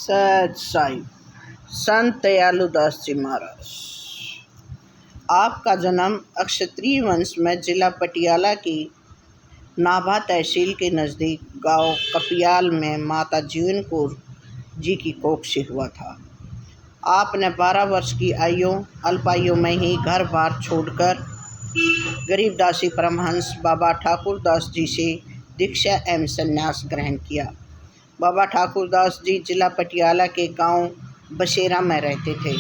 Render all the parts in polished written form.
सत साई संत दयालुदास जी महाराज। आपका जन्म अक्षत्रिय वंश में जिला पटियाला की नाभा तहसील के नज़दीक गांव कपियाल में माता जीवन कौर जी की कोख से हुआ था। आपने 12 वर्ष की अल्पायु में ही घर बार छोड़कर गरीबदासी परमहंस बाबा ठाकुरदास जी से दीक्षा एवं संन्यास ग्रहण किया। बाबा ठाकुरदास जी जिला पटियाला के गांव बसेरा में रहते थे।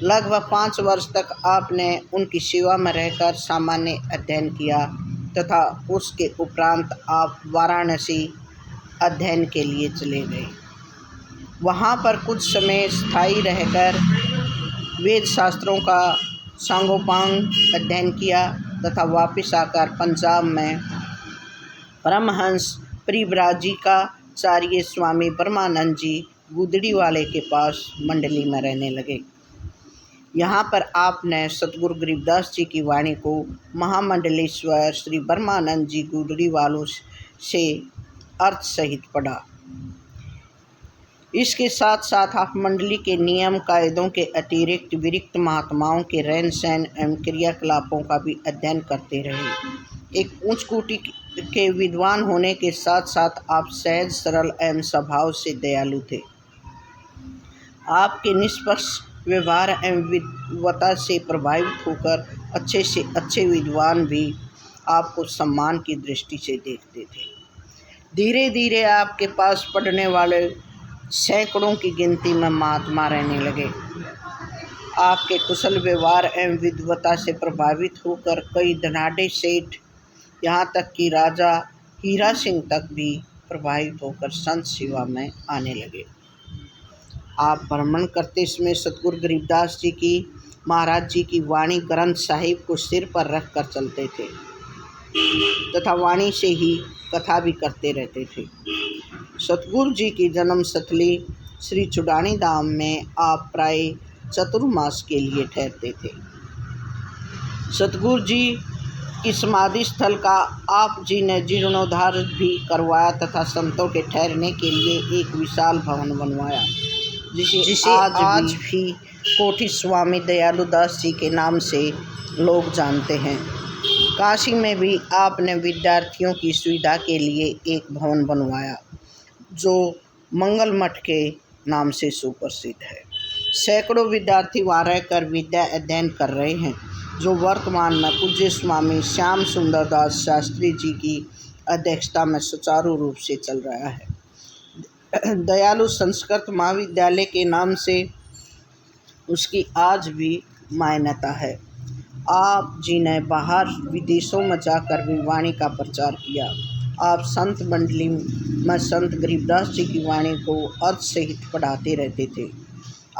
लगभग 5 वर्ष तक आपने उनकी सेवा में रहकर सामान्य अध्ययन किया तथा उसके उपरांत आप वाराणसी अध्ययन के लिए चले गए। वहाँ पर कुछ समय स्थायी रहकर वेद शास्त्रों का सांगोपांग अध्ययन किया तथा वापस आकर पंजाब में परमहंस परिव्राजिकाचार्य स्वामी ब्रह्मानंद जी गुदड़ीवाले के पास मंडली में रहने लगे। यहाँ पर आपने सतगुरु गरीबदास जी की वाणी को महामंडलेश्वर श्री ब्रह्मानंद जी गुदड़ीवालों से अर्थ सहित पढ़ा। इसके साथ साथ आप मंडली के नियम कायदों के अतिरिक्त विरक्त महात्माओं के रहन सहन एवं क्रियाकलापों का भी अध्ययन करते रहे। एक उच्च कोटि के विद्वान होने के साथ साथ आप सहज सरल एवं स्वभाव से दयालु थे। आपके निष्पक्ष व्यवहार एवं विद्वता से प्रभावित होकर अच्छे से अच्छे विद्वान भी आपको सम्मान की दृष्टि से देखते थे। धीरे धीरे आपके पास पढ़ने वाले सैकड़ों की गिनती में महात्मा रहने लगे। आपके कुशल व्यवहार एवं विद्वता से प्रभावित होकर कई धनाढ़ सेठ, यहाँ तक कि राजा हीरा सिंह तक भी प्रभावित होकर संत सेवा में आने लगे। आप भ्रमण करते समय सतगुरु गरीबदास जी की महाराज जी की वाणी ग्रंथ साहिब को सिर पर रख कर चलते थे तथा वाणी से ही कथा भी करते रहते थे। सतगुरु जी की जन्म स्थली श्री चुडानी धाम में आप प्राय चतुर्मास के लिए ठहरते थे। सतगुरु जी की समाधि स्थल का आप जी ने जीर्णोद्धार भी करवाया तथा संतों के ठहरने के लिए एक विशाल भवन बनवाया, जिसे आज भी कोठी स्वामी दयालुदास जी के नाम से लोग जानते हैं। काशी में भी आपने विद्यार्थियों की सुविधा के लिए एक भवन बनवाया जो मंगल मठ के नाम से सुप्रसिद्ध है। सैकड़ों विद्यार्थी वहाँ रहकर विद्या अध्ययन कर रहे हैं, जो वर्तमान में पूज्य स्वामी श्याम सुंदर दास शास्त्री जी की अध्यक्षता में सुचारू रूप से चल रहा है। दयालु संस्कृत महाविद्यालय के नाम से उसकी आज भी मान्यता है। आप जी ने बाहर विदेशों में जाकर भी वाणी का प्रचार किया। आप संत मंडली में संत गरीबदास जी की वाणी को अर्थ सहित पढ़ाते रहते थे।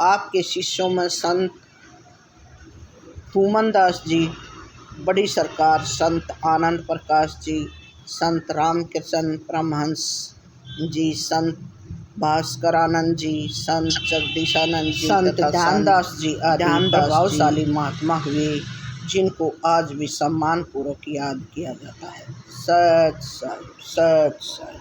आपके शिष्यों में संत फूमन दास जी, बड़ी सरकार, संत आनंद प्रकाश जी, संत रामकृष्ण परमहंस जी, संत भास्करानंद जी, संत जगदीशानंद जी, संत ध्यानदास जी आदि प्रभावशाली महात्मा हुए, जिनको आज भी सम्मान पूर्वक याद किया जाता है। सत साई।